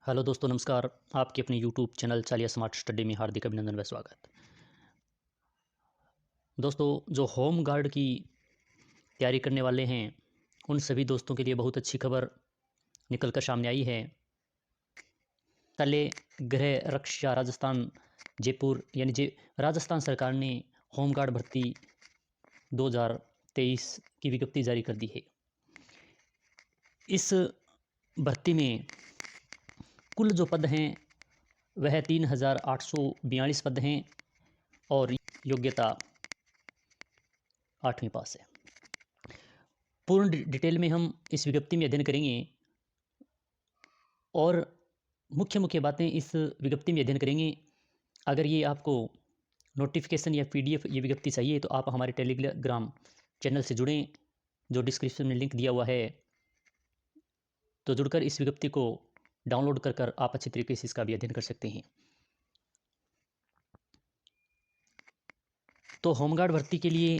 Hello दोस्तों, नमस्कार। आपके अपने यूट्यूब चैनल चालिया स्मार्ट स्टडी में हार्दिक अभिनंदन व स्वागत। दोस्तों, जो होम गार्ड की तैयारी करने वाले हैं उन सभी दोस्तों के लिए बहुत अच्छी खबर निकल कर सामने आई है। तले गृह रक्षा राजस्थान जयपुर राजस्थान सरकार ने होम गार्ड भर्ती 2023 की विज्ञप्ति जारी कर दी है। इस भर्ती में कुल जो पद हैं वह 3,842 पद हैं और योग्यता 8वीं पास है। पूर्ण डिटेल में हम इस विज्ञप्ति में अध्ययन करेंगे और मुख्य बातें इस विज्ञप्ति में अध्ययन करेंगे। अगर ये आपको नोटिफिकेशन या PDF ये विज्ञप्ति चाहिए तो आप हमारे टेलीग्राम चैनल से जुड़ें, जो डिस्क्रिप्शन में लिंक दिया हुआ है। तो जुड़कर इस विज्ञप्ति को डाउनलोड कर आप अच्छी तरीके से इसका भी अध्ययन कर सकते हैं। तो होमगार्ड भर्ती के लिए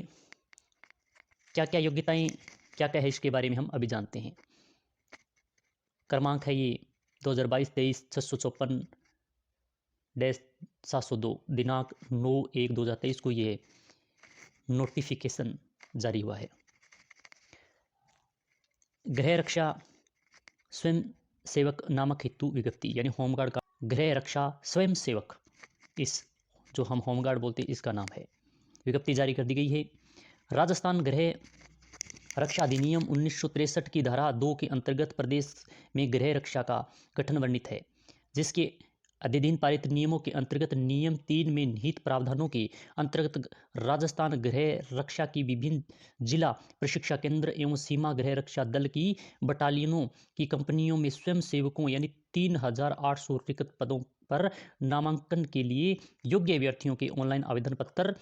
क्या क्या योग्यताएं क्या क्या है इसके बारे में हम अभी जानते हैं। क्रमांक है ये 2022-23 654-702, दिनांक 9/1/2023 को ये नोटिफिकेशन जारी हुआ है। गृह रक्षा स्वयं सेवक नामक हेतु विज्ञप्ति, यानी होमगार्ड का गृह रक्षा स्वयं सेवक, इस जो हम होमगार्ड बोलते हैं इसका नाम है। विज्ञप्ति जारी कर दी गई है। राजस्थान गृह रक्षा अधिनियम 1963 की धारा 2 के अंतर्गत प्रदेश में गृह रक्षा का गठन वर्णित है, जिसके अधीन पारित नियमों के अंतर्गत नियम 3 में निहित प्रावधानों के अंतर्गत राजस्थान गृह रक्षा की विभिन्न जिला प्रशिक्षण केंद्र एवं सीमा गृह रक्षा दल की बटालियनों की कंपनियों में स्वयं सेवकों यानी 3,800 रिक्त पदों पर नामांकन के लिए योग्य अभ्यर्थियों के ऑनलाइन आवेदन पत्र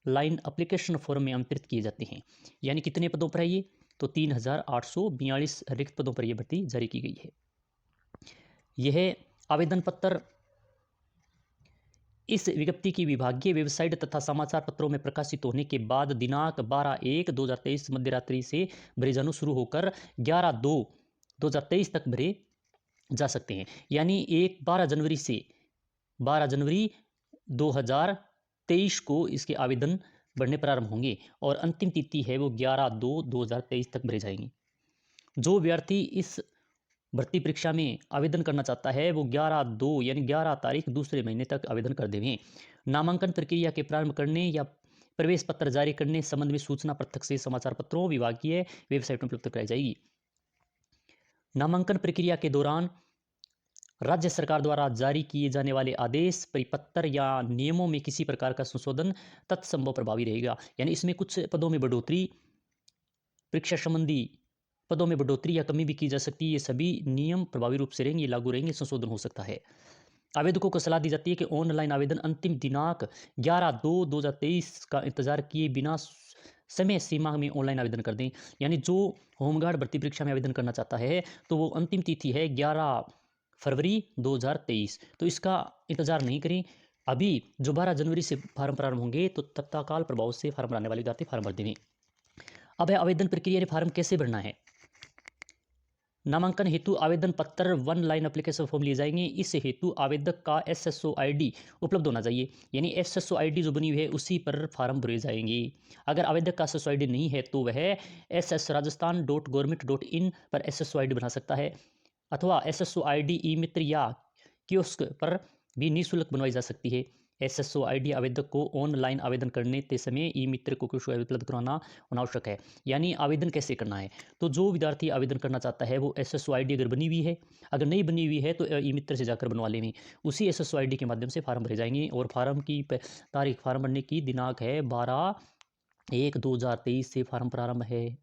लाइन एप्लीकेशन फॉर्म में आमंत्रित किए जाते हैं। यानी कितने पदों पर है ये? तो 3,842 रिक्त पदों पर यह भर्ती जारी की गई है। यह आवेदन पत्र इस विज्ञप्ति की विभागीय वेबसाइट तथा समाचार पत्रों में प्रकाशित होने के बाद दिनांक 12/1/2023 मध्यरात्रि से भरे जाना शुरू होकर 11/2/2023 तक भरे जा सकते हैं। यानी 12 जनवरी से 12 जनवरी 2023 को इसके आवेदन बढ़ने प्रारंभ होंगे और अंतिम तिथि है वो 11/2/2023 तक भरे जाएंगे। जो अभ्यर्थी इस भर्ती परीक्षा में आवेदन करना चाहता है वो 11/2 यानी 11 तारीख दूसरे महीने तक आवेदन कर देवें। नामांकन प्रक्रिया के प्रारंभ करने या प्रवेश पत्र जारी करने संबंध में सूचना प्रत्यक्ष से समाचार पत्रों विभागीय वेबसाइट में उपलब्ध कराई जाएगी। नामांकन प्रक्रिया के दौरान राज्य सरकार द्वारा जारी किए जाने वाले आदेश, परिपत्र या नियमों में किसी प्रकार का संशोधन तत्संभव प्रभावी रहेगा। यानी इसमें कुछ पदों में बढ़ोतरी, परीक्षा संबंधी पदों में बढ़ोतरी या कमी भी की जा सकती है। ये सभी नियम प्रभावी रूप से रहेंगे, लागू रहेंगे, संशोधन हो सकता है। आवेदकों को सलाह दी जाती है कि ऑनलाइन आवेदन अंतिम दिनांक 11/2/2023 का इंतजार किए बिना समय सीमा में ऑनलाइन आवेदन कर दें। यानी जो होमगार्ड भर्ती परीक्षा में आवेदन करना चाहता है तो वो अंतिम तिथि है 11 फरवरी 2023। तो इसका इंतजार नहीं करें। अभी जो 12 जनवरी से फार्म प्रारंभ होंगे तो तत्काल प्रभाव से फार्म भरने वाले विद्यार्थी फार्म भर देंगे। अब है आवेदन प्रक्रिया, फार्म कैसे भरना है। नामांकन हेतु आवेदन पत्र लाइन एप्लीकेशन फॉर्म लिए जाएंगे। इस हेतु आवेदक का SSO ID उपलब्ध होना चाहिए। यानी SSO ID जो बनी हुई है उसी पर फार्म भरे जाएंगे। अगर आवेदक का SSO ID नहीं है तो वह ssrajasthan.government.in पर SSO ID बना सकता है, अथवा SSO ID ई-मित्र या कियोस्क पर भी निःशुल्क बनवाई जा सकती है। SSO ID आवेदक को ऑनलाइन आवेदन करने के समय ई-मित्र को कुछ उपलब्ध कराना अनावश्यक है। यानी आवेदन कैसे करना है, तो जो विद्यार्थी आवेदन करना चाहता है वो SSO ID अगर बनी हुई है, अगर नहीं बनी हुई है तो ई-मित्र से जाकर बनवा लेंगे। उसी SSO ID के माध्यम से फार्म भरे जाएंगे और फार्म की तारीख, फार्म भरने की दिनांक है 12/1/2023 से फार्म प्रारंभ है।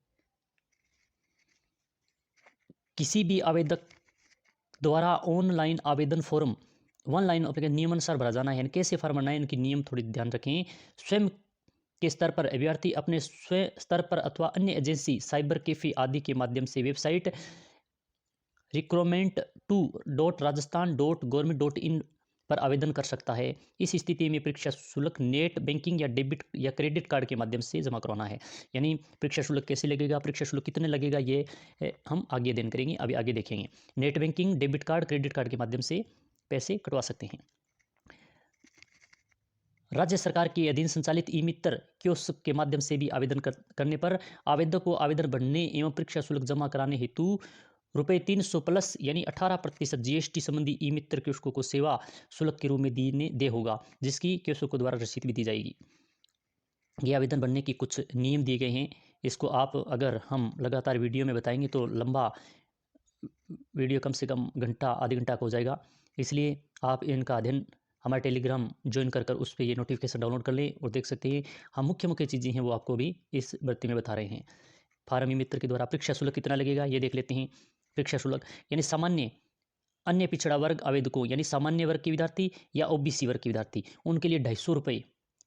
किसी भी आवेदक द्वारा ऑनलाइन आवेदन फॉर्म लाइन एप्लीकेशन नियमानुसार भरा जाना है। कैसे फार्म भरना है, इनकी नियम थोड़ी ध्यान रखें। स्वयं के स्तर पर अभ्यर्थी अपने स्वयं स्तर पर अथवा अन्य एजेंसी, साइबर कैफे आदि के माध्यम से वेबसाइट recruitment2.rajasthan.government.in पर आवेदन कर सकता है। इस स्थिति में परीक्षा शुल्क नेट बैंकिंग या डेबिट या क्रेडिट कार्ड के माध्यम से जमा करवाना है। यानी परीक्षा शुल्क कैसे लगेगा, परीक्षा शुल्क कितने लगेगा, ये हम आगे अध्ययन करेंगे, अभी आगे देखेंगे। Net banking, debit card, credit card के माध्यम से पैसे कटवा सकते हैं। राज्य सरकार के अधीन संचालित ई मित्र कियोस्क के माध्यम से भी आवेदन करने पर आवेदक को आवेदन भरने एवं परीक्षा शुल्क जमा कराने हेतु ₹300 प्लस यानी 18% GST संबंधी ई मित्र कियोस्कों को सेवा शुल्क के रूप में दे होगा, जिसकी कियोस्कों द्वारा रसीद भी दी जाएगी। ये आवेदन भरने की कुछ नियम दिए गए हैं। इसको आप अगर हम लगातार वीडियो में बताएंगे तो लंबा वीडियो कम से कम घंटा आधे घंटा का हो जाएगा, इसलिए आप इनका अध्ययन हमारे टेलीग्राम ज्वाइन कर उस पर ये नोटिफिकेशन डाउनलोड कर लें और देख सकते हैं हम मुख्य मुख्य चीज़ें हैं वो आपको भी इस भर्ती में बता रहे हैं। फार्म ई मित्र के द्वारा परीक्षा शुल्क कितना लगेगा ये देख लेते हैं। परीक्षा शुल्क यानी सामान्य अन्य पिछड़ा वर्ग आवेदकों यानी सामान्य वर्ग के विद्यार्थी या OBC वर्ग के विद्यार्थी उनके लिए ₹250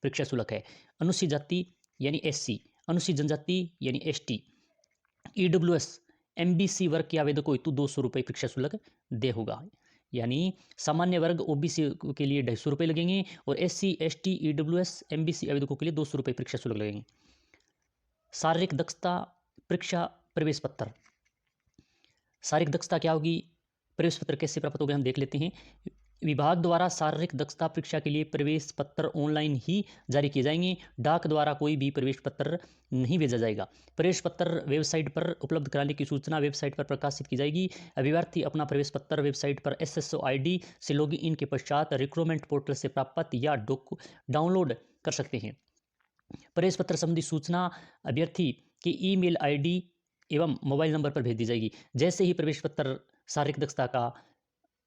परीक्षा शुल्क है। अनुसूचित जाति यानी SC, अनुसूचित जनजाति यानी ST, EWS, MBC वर्ग के आवेदकों हेतु ₹200 परीक्षा शुल्क दे होगा। यानी सामान्य वर्ग OBC के लिए ₹250 लगेंगे और SC, ST, EWS, MBC आवेदकों के लिए ₹200 परीक्षा शुल्क लगेंगे। शारीरिक दक्षता परीक्षा प्रवेश पत्र। शारीरिक दक्षता क्या होगी, प्रवेश पत्र कैसे प्राप्त होगा हम देख लेते हैं। विभाग द्वारा शारीरिक दक्षता परीक्षा के लिए प्रवेश पत्र ऑनलाइन ही जारी किए जाएंगे। डाक द्वारा कोई भी प्रवेश पत्र नहीं भेजा जाएगा। प्रवेश पत्र वेबसाइट पर उपलब्ध कराने की सूचना वेबसाइट पर प्रकाशित की जाएगी। अभ्यर्थी अपना प्रवेश पत्र वेबसाइट पर SSO ID से लॉगिन इन के पश्चात रिक्रूटमेंट पोर्टल से प्राप्त या डाउनलोड कर सकते हैं। प्रवेश पत्र संबंधी सूचना अभ्यर्थी की ईमेल ID एवं मोबाइल नंबर पर भेज दी जाएगी। जैसे ही प्रवेश पत्र शारीरिक दक्षता का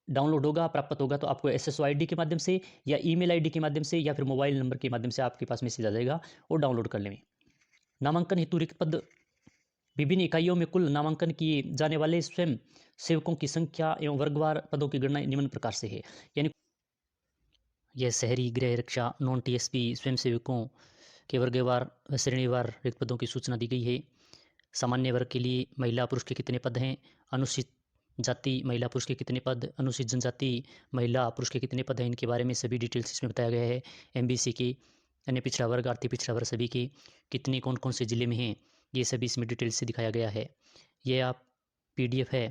डाउनलोड होगा, प्राप्त होगा, तो आपको SSO ID के माध्यम से या ईमेल ID के माध्यम से या फिर मोबाइल नंबर के माध्यम से आपके पास मैसेज आ जाएगा और डाउनलोड कर लेंगे। नामांकन हेतु रिक्त पद। विभिन्न इकाइयों में कुल नामांकन किए जाने वाले स्वयं सेवकों की संख्या एवं वर्गवार पदों की गणना निम्न प्रकार से है। यानी यह शहरी गृह रक्षा नॉन TSP स्वयं सेवकों के वर्गवार श्रेणीवार रिक्त पदों की सूचना दी गई है। सामान्य वर्ग के लिए महिला पुरुष के कितने पद हैं, अनुसूचित जाति महिला पुरुष के कितने पद, अनुसूचित जनजाति महिला पुरुष के कितने पद हैं, इनके बारे में सभी डिटेल्स इसमें बताया गया है। MBC के अन्य पिछड़ा वर्ग आर्थिक पिछड़ा वर्ग सभी के कितने कौन कौन से ज़िले में हैं ये सभी इसमें डिटेल से दिखाया गया है। ये आप PDF है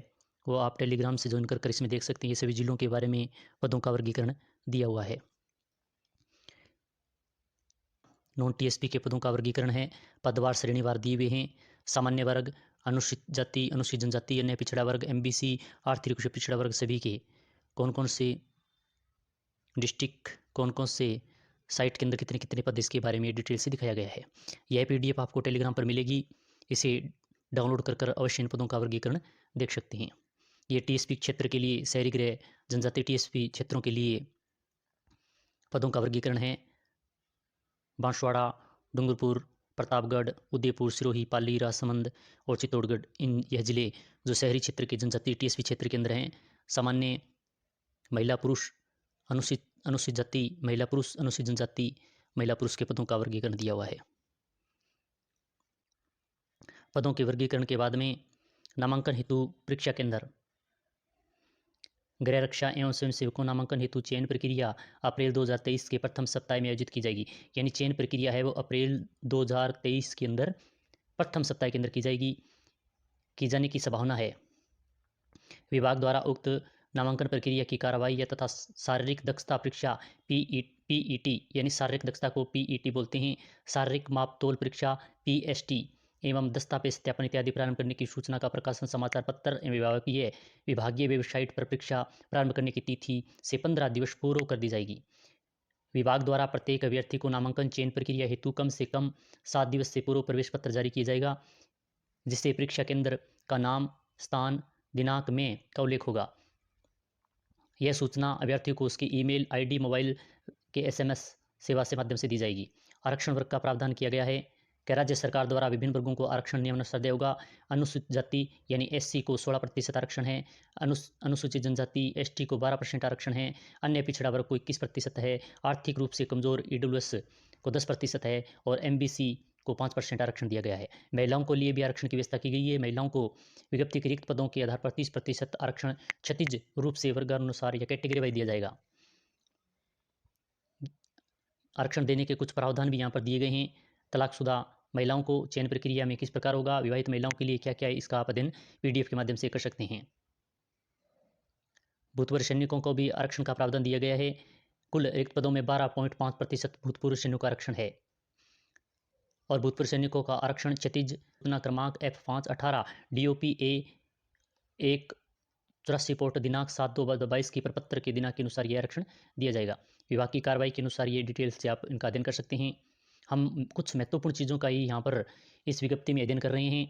वो आप टेलीग्राम से ज्वाइन कर इसमें देख सकते हैं। ये सभी जिलों के बारे में पदों का वर्गीकरण दिया हुआ है। नॉन TSP के पदों का वर्गीकरण है, पदवार श्रेणीवार दिए हुए हैं। सामान्य वर्ग, अनुसूचित जाति, अनुसूचित जनजाति, अन्य पिछड़ा वर्ग, MBC, आर्थिक रूप से पिछड़ा वर्ग सभी के कौन कौन से डिस्ट्रिक्ट, कौन कौन से साइट के अंदर कितने कितने पद, इसके बारे में डिटेल से दिखाया गया है। यह PDF आपको टेलीग्राम पर मिलेगी, इसे डाउनलोड कर अवश्य इन पदों का वर्गीकरण देख सकते हैं। ये TSP क्षेत्र के लिए, शहरी गृह जनजाति TSP क्षेत्रों के लिए पदों का वर्गीकरण है। बांसवाड़ा, डूंगरपुर, प्रतापगढ़, उदयपुर, सिरोही, पाली, राजसमंद और चित्तौड़गढ़, यह जिले जो शहरी क्षेत्र के जनजाति TSP क्षेत्र के अंदर हैं। सामान्य महिला पुरुष, अनुसूचित जाति महिला पुरुष, अनुसूचित जनजाति महिला पुरुष के पदों का वर्गीकरण दिया हुआ है। पदों के वर्गीकरण के बाद में नामांकन हेतु परीक्षा के अंदर गृह रक्षा एवं स्वयंसेवकों नामांकन हेतु चयन प्रक्रिया अप्रैल 2023 के प्रथम सप्ताह में आयोजित की जाएगी। यानी चयन प्रक्रिया है वो अप्रैल 2023 के अंदर प्रथम सप्ताह के अंदर की जाने की संभावना है। विभाग द्वारा उक्त नामांकन प्रक्रिया की कार्रवाई या तथा शारीरिक दक्षता परीक्षा PET यानी शारीरिक दक्षता को PET बोलते हैं, शारीरिक माप तोल परीक्षा PST एवं दस्तावेज सत्यापन इत्यादि प्रारंभ करने की सूचना का प्रकाशन समाचार पत्र एवं विभागीय वेबसाइट पर परीक्षा प्रारंभ करने की तिथि से 15 दिवस पूर्व कर दी जाएगी। विभाग द्वारा प्रत्येक अभ्यर्थी को नामांकन चयन प्रक्रिया हेतु कम से कम 7 दिवस से पूर्व प्रवेश पत्र जारी किया जाएगा, जिससे परीक्षा केंद्र का नाम, स्थान, दिनांक में का उल्लेख होगा। यह सूचना अभ्यर्थियों को उसकी ईमेल ID, मोबाइल के SMS सेवा से माध्यम से दी जाएगी। आरक्षण वर्ग का प्रावधान किया गया है कि राज्य सरकार द्वारा विभिन्न वर्गों को आरक्षण नियमानुसार दिया होगा। अनुसूचित जाति यानी SC को 16% आरक्षण है, अनुसूचित जनजाति ST को 12% आरक्षण है, अन्य पिछड़ा वर्ग को 21% है, आर्थिक रूप से कमजोर EWS को 10% है और MBC को 5% आरक्षण दिया गया है। महिलाओं को लिए भी आरक्षण की व्यवस्था की गई है। महिलाओं को विज्ञप्ति के रिक्त पदों के आधार पर 30% आरक्षण क्षतिज रूप से वर्गानुसार या कैटेगरी वाइज दिया जाएगा। आरक्षण देने के कुछ प्रावधान भी यहाँ पर दिए गए हैं। तलाकशुदा महिलाओं को चयन प्रक्रिया में किस प्रकार होगा, विवाहित महिलाओं के लिए क्या क्या है, इसका आप अध्ययन PDF के माध्यम से कर सकते हैं। भूतपूर्व सैनिकों को भी आरक्षण का प्रावधान दिया गया है। कुल रिक्त पदों में 12.5% भूतपूर्व सैनिकों का आरक्षण है। और भूतपूर्व सैनिकों का आरक्षण क्षितिज सूचना क्रमांक F518 DOP A 184 रिपोर्ट दिनांक 7/2/22 की प्रपत्र के दिनांक के अनुसार यह आरक्षण दिया जाएगा। विभाग की कार्रवाई के अनुसार ये डिटेल्स से आप इनका अध्ययन कर सकते हैं। हम कुछ महत्वपूर्ण चीज़ों का ही यहाँ पर इस विज्ञप्ति में अध्ययन कर रहे हैं।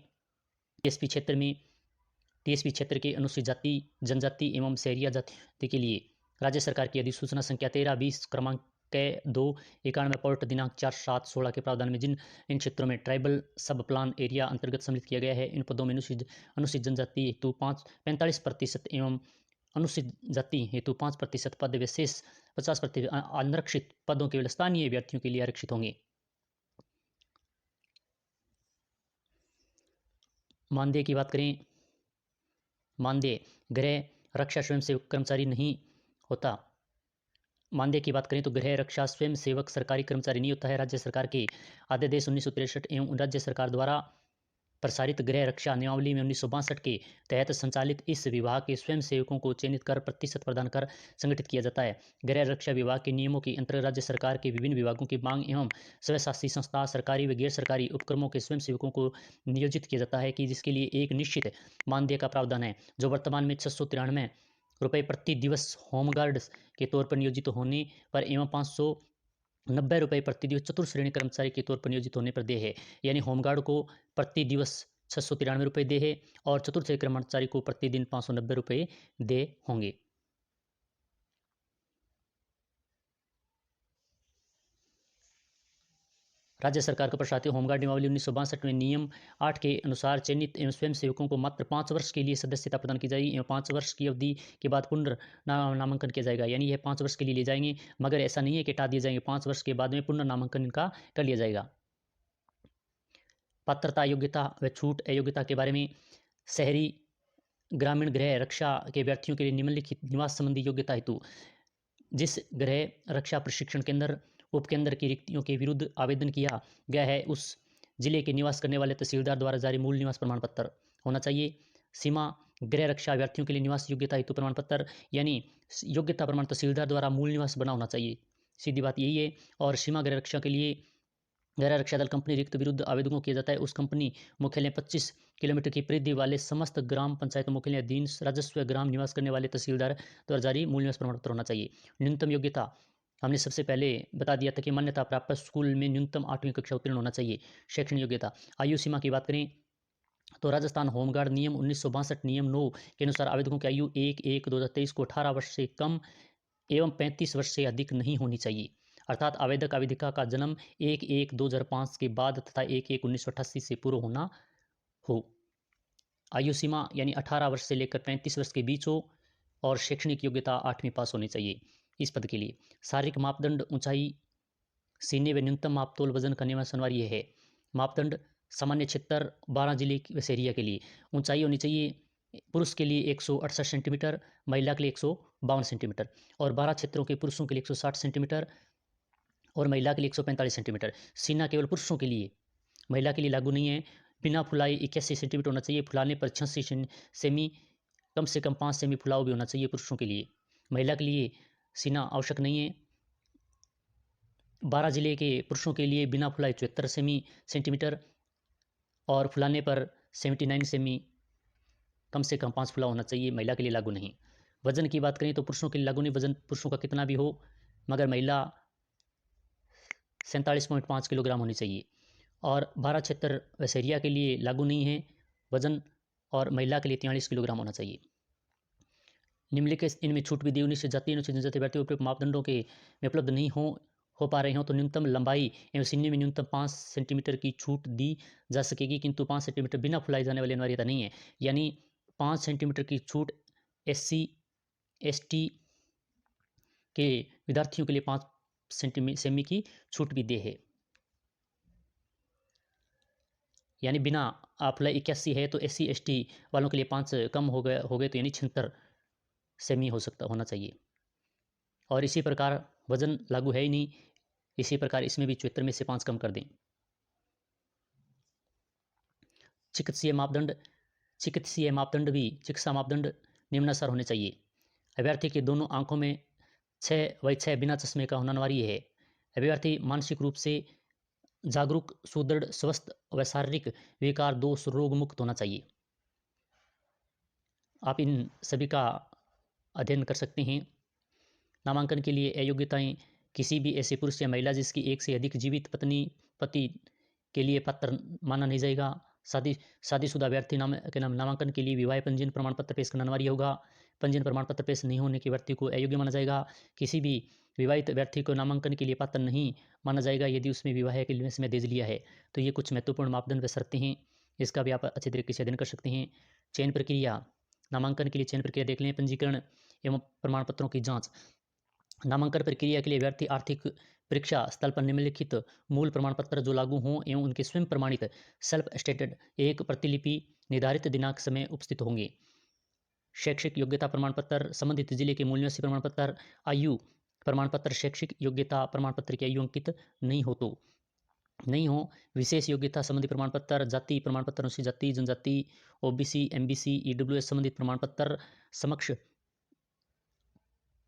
TSP क्षेत्र के अनुसूचित जाति, जनजाति एवं शहरिया जाति के लिए राज्य सरकार की अधिसूचना संख्या 13/20 क्रमांक 291 पोर्ट दिनांक 4/7/16 के प्रावधान में जिन इन क्षेत्रों में ट्राइबल सब प्लान एरिया अंतर्गत सम्मिलित किया गया है, इन पदों में अनुसूचित जनजाति हेतु 45% एवं अनुसूचित जाति हेतु 5% पद व शेष 50% आरक्षित पदों केवल स्थानीय अभ्यर्थियों के लिए आरक्षित होंगे। मानदेय की बात करें, मानदेय गृह रक्षा स्वयंसेवक कर्मचारी नहीं होता। मानदेय की बात करें तो गृह रक्षा स्वयं सेवक सरकारी कर्मचारी नहीं होता है। राज्य सरकार के अध्यादेश 1963 एवं राज्य सरकार द्वारा प्रसारित गृह रक्षा नियमावली में 1962 के तहत संचालित इस विभाग के स्वयं सेवकों को चयनित कर प्रतिशत प्रदान कर संगठित किया जाता है। गृह रक्षा विभाग के नियमों के अंतर्गत राज्य सरकार के विभिन्न विभागों की मांग एवं स्वशासी संस्था, सरकारी व गैर सरकारी उपक्रमों के स्वयं सेवकों को नियोजित किया जाता है कि जिसके लिए एक निश्चित मानदेय का प्रावधान है, जो वर्तमान में 693 रुपये प्रति दिवस होमगार्ड के तौर पर नियोजित होने पर एवं 590 रुपये प्रति दिवस चतुर्श्रेणी कर्मचारी के तौर पर नियोजित होने पर देय है। यानी होमगार्ड को प्रति दिवस 693 रुपये दे है और चतुर्थ कर्मचारी को प्रतिदिन 590 रुपये दे होंगे। राज्य सरकार को प्रसारित होमगार्ड नियमावली 1962 में नियम 8 के अनुसार चयनित एवं स्वयं सेवकों को मात्र 5 वर्ष के लिए सदस्यता प्रदान की जाएगी एवं 5 वर्ष की अवधि के बाद पुनर्नामांकन किया जाएगा। यानी यह 5 वर्ष के लिए ले जाएंगे, मगर ऐसा नहीं है कि हटा दिए जाएंगे, 5 वर्ष के बाद में पुनर्नामांकन इनका कर लिया जाएगा। पात्रता, योग्यता व छूट अयोग्यता के बारे में, शहरी ग्रामीण गृह रक्षा के अभ्यर्थियों के लिए निम्नलिखित निवास संबंधी योग्यता हेतु जिस गृह रक्षा प्रशिक्षण केंद्र उपकेंद्र की रिक्तियों के विरुद्ध आवेदन किया गया है, उस जिले के निवास करने वाले तहसीलदार द्वारा जारी मूल निवास प्रमाण पत्र होना चाहिए। सीमा गृह रक्षा अभ्यर्थियों के लिए निवास योग्यता हेतु प्रमाण पत्र यानी योग्यता प्रमाण तहसीलदार द्वारा मूल निवास बना होना चाहिए, सीधी बात यही है। और सीमा गृह रक्षा के लिए गृह रक्षा दल कंपनी रिक्त विरुद्ध आवेदकों किया जाता है उस कंपनी मुख्यालय 25 किलोमीटर की परिधि वाले समस्त ग्राम पंचायत मुख्यालय अधीन राजस्व ग्राम निवास करने वाले तहसीलदार द्वारा जारी मूल निवास प्रमाण पत्र होना चाहिए। न्यूनतम योग्यता हमने सबसे पहले बता दिया था कि मान्यता प्राप्त स्कूल में न्यूनतम 8वीं कक्षा उत्तीर्ण होना चाहिए। शैक्षणिक योग्यता, आयु सीमा की बात करें तो राजस्थान होमगार्ड नियम 1962 नियम 9 के अनुसार आवेदकों की आयु 1/1/2023 को 18 वर्ष से कम एवं 35 वर्ष से अधिक नहीं होनी चाहिए, अर्थात आवेदक आवेदिका का जन्म 1/1/2005 के बाद तथा 1/1/1988 से पूर्व होना हो। आयु सीमा यानी 18 वर्ष से लेकर 35 वर्ष के बीच हो और शैक्षणिक योग्यता 8वीं पास होनी चाहिए इस पद के लिए। शारीरिक मापदंड, ऊंचाई, सीने व न्यूनतम मापतोल वजन का नियम अनिवार्य है। मापदंड सामान्य क्षेत्र 12 जिले की शहरिया के लिए ऊंचाई होनी चाहिए पुरुष के लिए 168 सेंटीमीटर, महिला के लिए 152 सेंटीमीटर और 12 क्षेत्रों के पुरुषों के लिए 160 सेंटीमीटर और महिला के लिए 145 सेंटीमीटर। सीना केवल पुरुषों के लिए, महिला के लिए लागू नहीं है। बिना फुलाई 81 सेंटीमीटर होना चाहिए, फुलाने पर 86 सेमी, कम से कम 5 सेमी फुलाव भी होना चाहिए पुरुषों के लिए। महिला के लिए सीना आवश्यक नहीं है। 12 जिले के पुरुषों के लिए बिना फुलाई 74 सेंटीमीटर और फुलाने पर 79 सेमी, कम से कम 5 फुलाव होना चाहिए, महिला के लिए लागू नहीं। वजन की बात करें तो पुरुषों के लिए लागू नहीं, वजन पुरुषों का कितना भी हो, मगर महिला 47.5 किलोग्राम होनी चाहिए। और 12 क्षेत्र वसैरिया के लिए लागू नहीं है वजन, और महिला के लिए 43 किलोग्राम होना चाहिए। निम्नलिखित इनमें छूट भी दी अनुसूचित जाति अनुसूचित जनजाति अभ्यर्थी उपयुक्त मापदंडों के में उपलब्ध नहीं हो पा रहे हो तो न्यूनतम लंबाई एवं सीने में न्यूनतम 5 सेंटीमीटर की छूट दी जा सकेगी, किंतु 5 सेंटीमीटर बिना फुलाई जाने वाली अनिवार्यता नहीं है। यानी 5 सेंटीमीटर की छूट SC ST के विद्यार्थियों के लिए 5 सेमी की छूट भी दे है। यानी बिना फुलाई 81 है तो SC ST वालों के लिए 5 कम हो गए तो यानी 76 सेमी होना चाहिए। और इसी प्रकार वजन लागू है ही नहीं, इसी प्रकार इसमें भी 74 में से 5 कम कर दें। चिकित्सीय मापदंड भी चिकित्सा मापदंड निम्नानुसार होने चाहिए। अभ्यर्थी के दोनों आंखों में 6/6 बिना चश्मे का होना अनिवार्य है। अभ्यर्थी मानसिक रूप से जागरूक, सुदृढ़, स्वस्थ व शारीरिक विकार दोष रोग मुक्त होना चाहिए। आप इन सभी का अध्ययन कर सकते हैं। नामांकन के लिए अयोग्यताएं: किसी भी ऐसे पुरुष या महिला जिसकी एक से अधिक जीवित पति के लिए पात्र माना नहीं जाएगा। शादीशुदा अभ्यर्थी नामांकन के लिए विवाह पंजीयन प्रमाण पत्र पेश करना अनिवार्य होगा। पंजीयन प्रमाण पत्र पेश नहीं होने के व्यक्ति को अयोग्य माना जाएगा। किसी भी विवाहित व्यक्ति को नामांकन के लिए पात्र नहीं माना जाएगा यदि उसने विवाह के समय दहेज लिया है। तो ये कुछ महत्वपूर्ण मापदंड व शर्तें हैं, इसका भी आप अच्छे तरीके से अध्ययन कर सकते हैं। चयन प्रक्रिया: नामांकन के लिए चयन प्रक्रिया देख लें। पंजीकरण एवं प्रमाण पत्रों की जाँच: नामांकन प्रक्रिया के लिए अभ्यर्थी आर्थिक परीक्षा स्थल पर निम्नलिखित मूल प्रमाण पत्र जो लागू हों एवं उनके स्वयं प्रमाणित सेल्फ स्टेटेड एक प्रतिलिपि निर्धारित दिनांक समय उपस्थित होंगे। शैक्षिक योग्यता प्रमाण पत्र: संबंधित जिले के मूल निवासी प्रमाण पत्र। आयु प्रमाण पत्र: शैक्षिक योग्यता प्रमाण पत्र की आयु अंकित नहीं हो। विशेष योग्यता संबंधी प्रमाण पत्र। जाति प्रमाण पत्र: अनुसूचित जाति, जनजाति, ओबीसी, एमबीसी, ईडब्ल्यूएस संबंधित प्रमाण पत्र समक्ष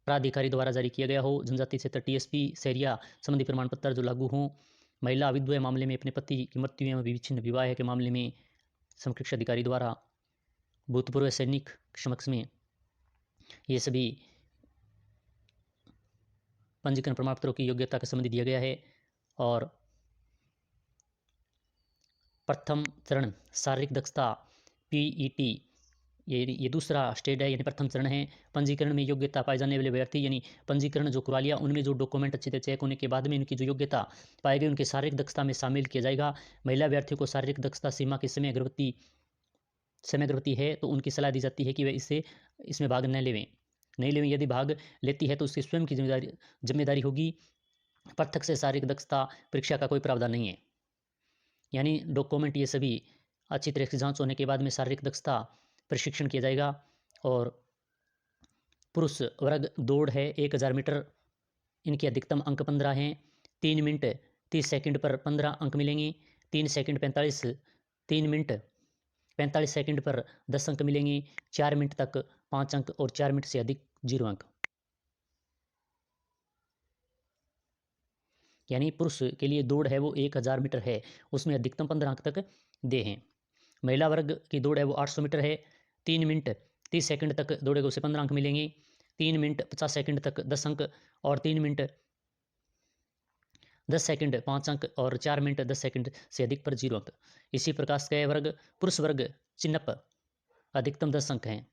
प्राधिकारी द्वारा जारी किया गया हो। जनजाति क्षेत्र टीएसपी शहरिया संबंधी प्रमाण पत्र जो लागू हों। महिला विधवा मामले में अपने पति की मृत्यु एवं विच्छिन्न विवाह के मामले में समकक्ष अधिकारी द्वारा भूतपूर्व सैनिक समक्ष में ये सभी पंजीकरण प्रमाण पत्रों की योग्यता के संबंधी दिया गया है। और प्रथम चरण शारीरिक दक्षता पीईटी ये दूसरा स्टेज है, यानी प्रथम चरण है। पंजीकरण में योग्यता पाए जाने वाले अभ्यर्थी यानी पंजीकरण जो करवा लिया उनमें जो डॉक्यूमेंट अच्छे से चेक होने के बाद में इनकी जो योग्यता पाई गई उनकी शारीरिक दक्षता में शामिल किया जाएगा। महिला अभ्यर्थियों को शारीरिक दक्षता सीमा के समय गर्भवती है तो उनकी सलाह दी जाती है कि वे इसमें भाग नहीं लेवें। यदि भाग लेती है तो उसकी स्वयं की जिम्मेदारी होगी। पृथक से शारीरिक दक्षता परीक्षा का कोई प्रावधान नहीं है, यानी डॉक्यूमेंट ये सभी अच्छी तरह से जांच होने के बाद में शारीरिक दक्षता प्रशिक्षण किया जाएगा। और पुरुष वर्ग दौड़ है 1000 मीटर, इनके अधिकतम अंक 15 हैं। 3 मिनट 30 सेकंड पर 15 अंक मिलेंगे। 3 मिनट 45 सेकंड पर 10 अंक मिलेंगे। 4 मिनट तक 5 अंक और 4 मिनट से अधिक 0 अंक। यानी पुरुष के लिए दौड़ है वो 1000 मीटर है, उसमें अधिकतम 15 अंक तक दे हैं। महिला वर्ग की दौड़ है वो 800 मीटर है। 3 मिनट 30 सेकंड तक दौड़ेगा उसे 15 अंक मिलेंगे। 3 मिनट 50 सेकंड तक 10 अंक और 3 मिनट 10 सेकंड 5 अंक और 4 मिनट 10 सेकंड से अधिक पर 0 अंक। इसी प्रकार से वर्ग पुरुष वर्ग चिन्हप अधिकतम 10 अंक हैं।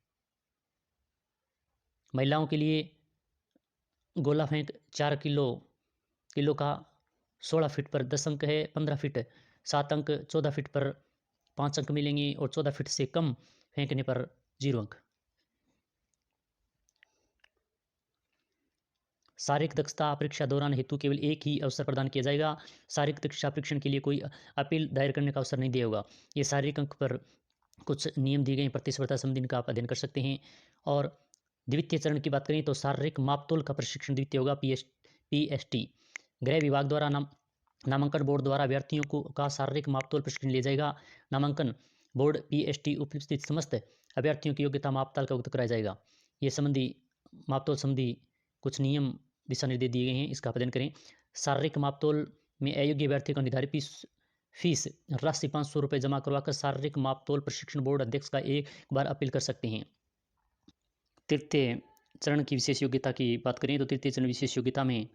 महिलाओं के लिए गोला फेंक 4 किलो का 16 फीट पर 10 अंक है। 15 फीट 7 अंक, 14 फीट पर 5 अंक मिलेंगे और 14 फीट से कम फेंकने पर 0 अंक। शारीरिक दक्षता परीक्षा दौरान हेतु केवल एक ही अवसर प्रदान किया जाएगा। शारीरिक दक्षता परीक्षण के लिए कोई अपील दायर करने का अवसर नहीं दिया होगा। ये शारीरिक अंक पर कुछ नियम दिए गए प्रतिस्पर्धा संबंधी का आप अध्ययन कर सकते हैं। और द्वितीय चरण की बात करें तो शारीरिक मापतोल का प्रशिक्षण द्वितीय होगा पीएसटी। गृह विभाग द्वारा नामांकन बोर्ड द्वारा अभ्यर्थियों का शारीरिक मापतोल प्रशिक्षण लिया जाएगा। नामांकन बोर्ड पीएसटी उपस्थित समस्त अभ्यर्थियों की योग्यता मापतोल का अवगत कराया जाएगा। ये संबंधी मापतोल संबंधी कुछ नियम दिशा निर्देश दिए गए हैं, इसका अध्ययन करें। शारीरिक मापतोल में अयोग्य अभ्यर्थी को निर्धारित फीस राशि 500 रुपये जमा करवाकर शारीरिक मापतोल प्रशिक्षण बोर्ड अध्यक्ष का एक बार अपील कर सकते हैं। तृतीय चरण की विशेष योग्यता की बात करें तो तृतीय चरण विशेष योग्यता में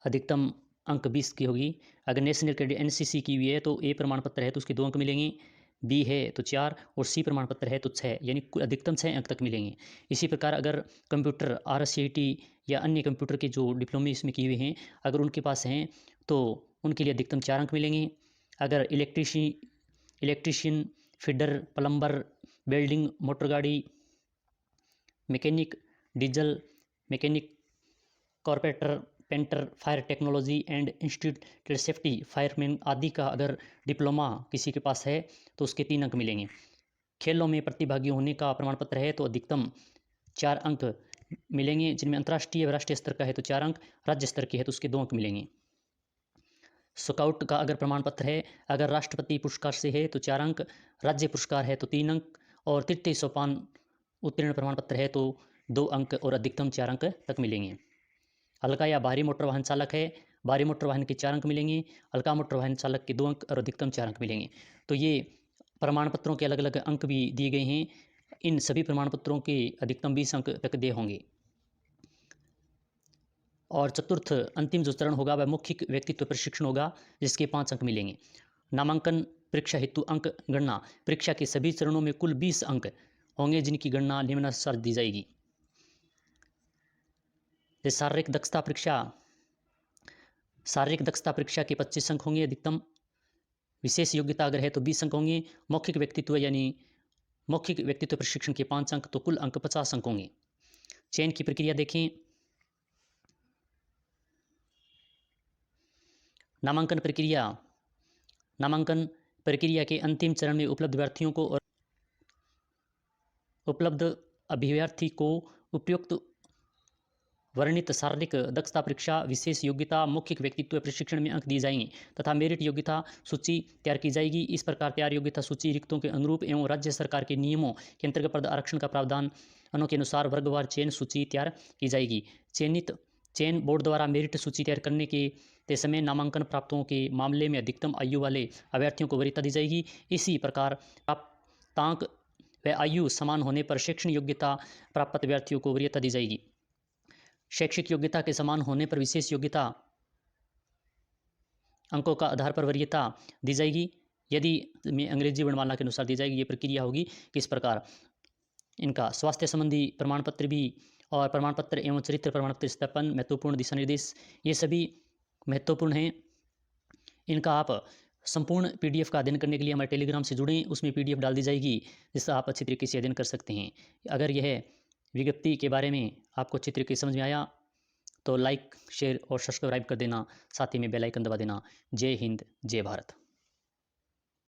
अधिकतम अंक 20 की होगी। अगर नेशनल क्रेडिट एनसीसी की हुई है तो ए प्रमाण पत्र है तो उसके 2 अंक मिलेंगे, बी है तो 4 और सी प्रमाण पत्र है तो 6, यानी अधिकतम 6 अंक तक मिलेंगे। इसी प्रकार अगर कंप्यूटर आरसीईटी या अन्य कंप्यूटर के जो डिप्लोमे इसमें किए हुए हैं अगर उनके पास हैं तो उनके लिए अधिकतम 4 अंक मिलेंगे। अगर electrician, feeder, plumber, welding, motor गाड़ी mechanic, diesel mechanic, corporator, painter, fire technology and institute safety, fireman आदि का अगर डिप्लोमा किसी के पास है तो उसके 3 अंक मिलेंगे। खेलों में प्रतिभागी होने का प्रमाण पत्र है तो अधिकतम 4 अंक मिलेंगे, जिनमें अंतर्राष्ट्रीय व राष्ट्रीय स्तर का है तो 4 अंक, राज्य स्तर की है तो उसके 2 अंक मिलेंगे। स्काउट का अगर प्रमाण पत्र है, अगर राष्ट्रपति पुरस्कार से है तो 4 अंक, राज्य पुरस्कार है तो 3 अंक, और तृतीय सोपान उत्तीर्ण प्रमाण पत्र है तो 2 अंक और अधिकतम 4 अंक तक मिलेंगे। हल्का या भारी मोटर वाहन चालक है, भारी मोटर वाहन के 4 अंक मिलेंगे, हल्का मोटर वाहन चालक के 2 अंक और अधिकतम 4 अंक मिलेंगे। तो ये प्रमाण पत्रों के अलग अलग अंक भी दिए गए हैं। इन सभी प्रमाण पत्रों के अधिकतम 20 अंक तक देय होंगे। और चतुर्थ अंतिम जो चरण होगा वह मौखिक व्यक्तित्व प्रशिक्षण होगा, जिसके 5 अंक मिलेंगे। नामांकन परीक्षा हेतु अंक गणना, परीक्षा के सभी चरणों में कुल 20 अंक होंगे, जिनकी गणना निम्नानुसार दी जाएगी। शारीरिक दक्षता परीक्षा के 25 अंक होंगे अधिकतम। विशेष योग्यता अगर है तो 20 अंक होंगे। मौखिक व्यक्तित्व प्रशिक्षण के 5 अंक, तो कुल अंक 50 अंक होंगे। चयन की प्रक्रिया देखें। नामांकन प्रक्रिया के अंतिम चरण में उपलब्ध अभ्यर्थी को उपयुक्त वर्णित शारीरिक दक्षता परीक्षा, विशेष योग्यता, मौखिक व्यक्तित्व प्रशिक्षण में अंक दिए जाएंगे तथा मेरिट योग्यता सूची तैयार की जाएगी। इस प्रकार तैयार योग्यता सूची रिक्तों के अनुरूप एवं राज्य सरकार के नियमों के अंतर्गत पद आरक्षण का प्रावधानों के अनुसार वर्गवार चयन सूची तैयार की जाएगी। चयन बोर्ड द्वारा मेरिट सूची तैयार करने के समय नामांकन प्राप्तों के मामले में अधिकतम आयु वाले अभ्यर्थियों को वरीयता दी जाएगी। इसी प्रकार प्राप्तांक व आयु समान होने पर शैक्षणिक योग्यता प्राप्त अभ्यर्थियों को वरीयता दी जाएगी। शैक्षिक योग्यता के समान होने पर विशेष योग्यता अंकों का आधार पर वरीयता दी जाएगी, यदि में अंग्रेजी वर्णमाला के अनुसार दी जाएगी। ये प्रक्रिया होगी किस प्रकार। इनका स्वास्थ्य संबंधी प्रमाण पत्र भी और प्रमाण पत्र एवं चरित्र प्रमाण पत्र सत्यापन, महत्वपूर्ण दिशा निर्देश, ये सभी महत्वपूर्ण हैं। इनका आप संपूर्ण PDF का अध्ययन करने के लिए हमारे टेलीग्राम से जुड़ें, उसमें PDF डाल दी जाएगी, जिससे आप अच्छी तरीके से अध्ययन कर सकते हैं। अगर यह विज्ञप्ति के बारे में आपको अच्छी तरीके से समझ में आया तो लाइक, शेयर और सब्सक्राइब कर देना, साथ ही में बेल आइकन दबा देना। जय हिंद, जय भारत।